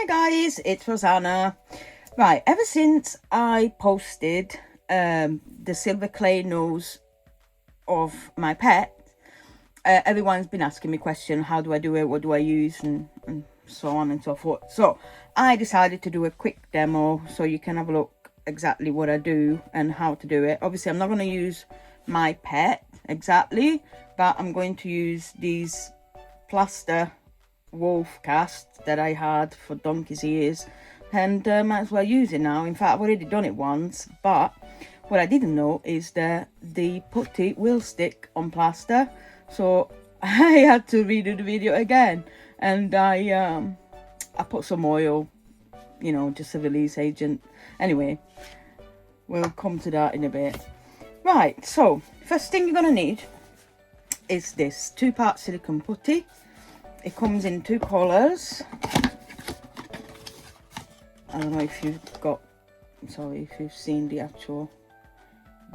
Hi guys, it's Rosanna. Right, ever since I posted the silver clay nose of my pet, everyone's been asking me questions. How do I do it? What do I use? And so on and so forth. So I decided to do a quick demo so you can have a look exactly what I do and how to do it. Obviously, I'm not going to use my pet exactly, but I'm going to use these plaster wolf cast that I had for donkey's ears, and might as well use it now. In fact, I've already done it once, but what I didn't know is that the putty will stick on plaster, so I had to redo the video again, and I put some oil, you know, just a release agent. Anyway, we'll come to that in a bit. Right, so first thing you're gonna need is this 2-part silicone putty. It comes in 2 colours. I don't know if you've if you've seen the actual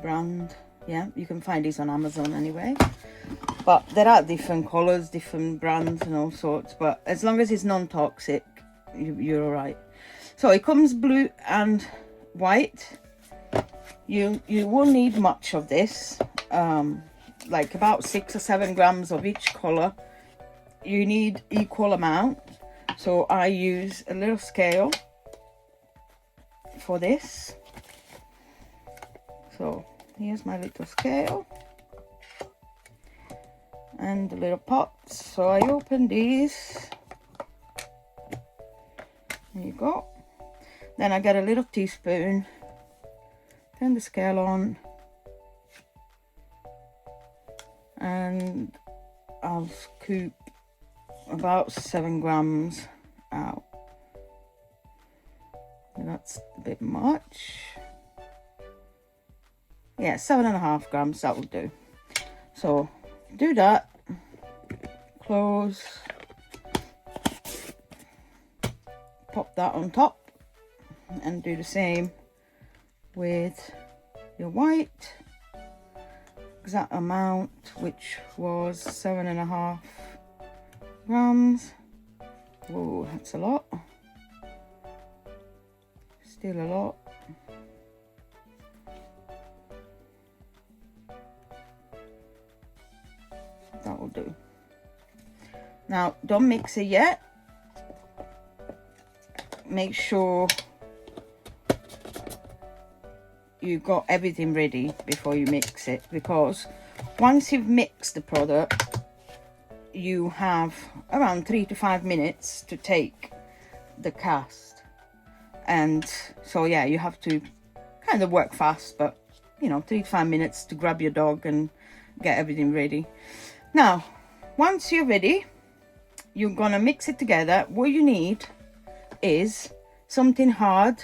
brand. Yeah, you can find these on Amazon anyway. But there are different colours, different brands and all sorts. But as long as it's non-toxic, you're alright. So it comes blue and white. You won't need much of this. Like about 6 or 7 grams of each colour. You need equal amount, so I use a little scale for this. So here's my little scale and the little pots. So I open these. There you go. Then I get a little teaspoon, turn the scale on, and I'll scoop about 7 grams out. And that's a bit much. Yeah, 7.5 grams, that will do. So do that, close, pop that on top, and do the same with your white. Exact amount, which was 7.5 grams. Whoa, that's a lot. Still a lot. That will do. Now, don't mix it yet. Make sure you've got everything ready before you mix it, because once you've mixed the product, you have around 3 to 5 minutes to take the cast. And so yeah, you have to kind of work fast, but you know, 3 to 5 minutes to grab your dog and get everything ready. Now once you're ready, you're gonna mix it together. What you need is something hard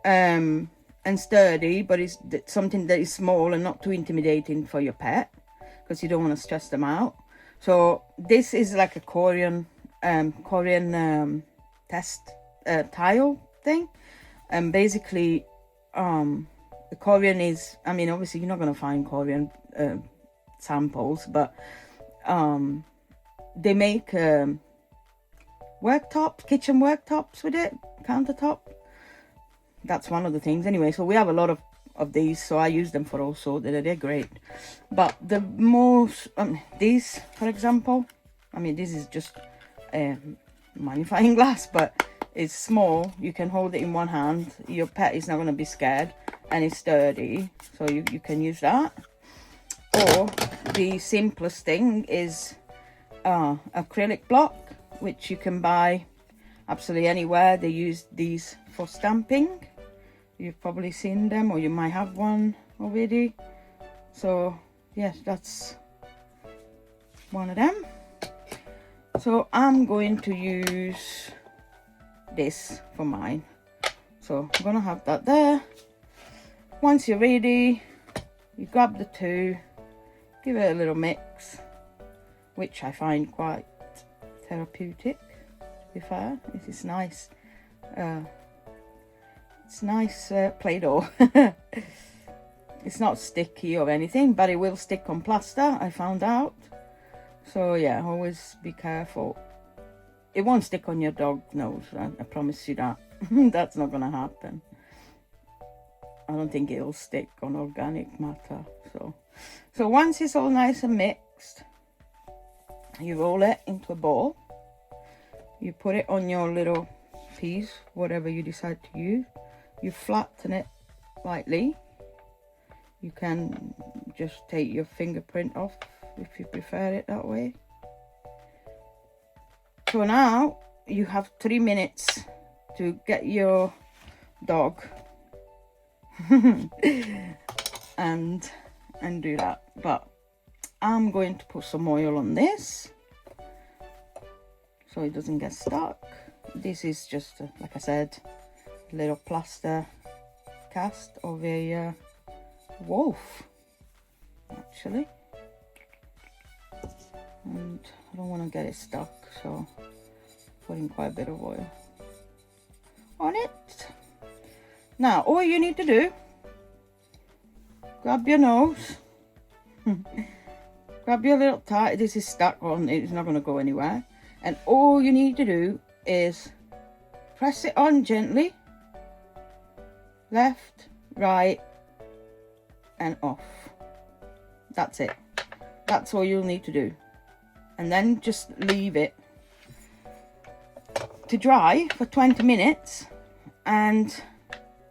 and sturdy, but it's something that is small and not too intimidating for your pet, because you don't want to stress them out. So this is like a Korean test tile thing, and basically the Korean is, I mean, obviously you're not going to find Korean samples, but they make kitchen worktops with it, countertop. That's one of the things anyway. So we have a lot of these, so I use them for all sorts. They're great. But the most these, for example, I mean, this is just magnifying glass, but it's small. You can hold it in one hand. Your pet is not going to be scared, and it's sturdy, so you can use that. Or the simplest thing is acrylic block, which you can buy absolutely anywhere. They use these for stamping. You've probably seen them, or you might have one already. So yes, that's one of them. So I'm going to use this for mine. So I'm gonna have that there. Once you're ready, you grab the 2, give it a little mix, which I find quite therapeutic, to be fair. This is nice. It's nice Play-Doh. It's not sticky or anything, but it will stick on plaster, I found out. So yeah, always be careful it won't stick on your dog's nose, right? I promise you that. That's not gonna happen. I don't think it'll stick on organic matter. So once it's all nice and mixed, you roll it into a bowl. You put it on your little piece, whatever you decide to use. You flatten it lightly. You can just take your fingerprint off if you prefer it that way. So now you have 3 minutes to get your dog and do that. But I'm going to put some oil on this so it doesn't get stuck. This is just like I said, a little plaster cast of a wolf actually, and I don't want to get it stuck, so putting quite a bit of oil on it. Now all you need to do, grab your nose, grab your little tart. This is stuck on, it's not going to go anywhere, and all you need to do is press it on gently, left, right and off. That's it. That's all you'll need to do, and then just leave it to dry for 20 minutes, and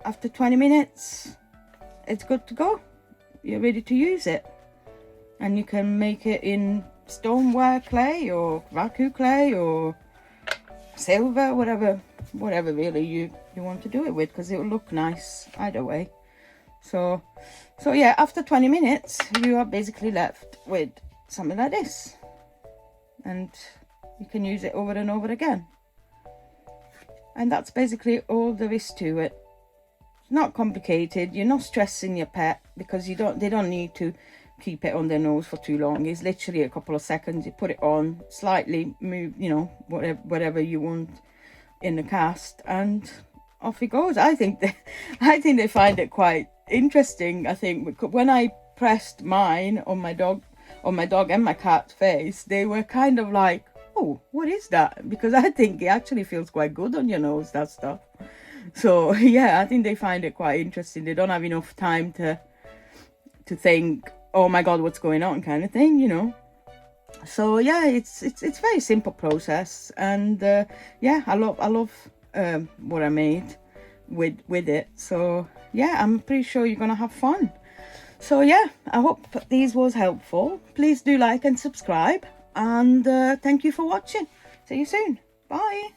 after 20 minutes it's good to go. You're ready to use it, and you can make it in stoneware clay or raku clay or silver, whatever really you want to do it with, because it will look nice either way. So yeah, after 20 minutes you are basically left with something like this, and you can use it over and over again. And that's basically all there is to it. It's not complicated. You're not stressing your pet, because they don't need to keep it on their nose for too long. It's literally a couple of seconds. You put it on, slightly move, whatever you want in the cast, and off it goes. I think they find it quite interesting. I think when I pressed mine on my dog and my cat's face, they were kind of like, oh, what is that? Because I think it actually feels quite good on your nose, that stuff. So yeah, I think they find it quite interesting. They don't have enough time to think, oh my god, what's going on, kind of thing, So yeah, it's very simple process, and yeah, I love what I made with it. So yeah, I'm pretty sure you're gonna have fun. So yeah, I hope these was helpful. Please do like and subscribe, and thank you for watching. See you soon. Bye.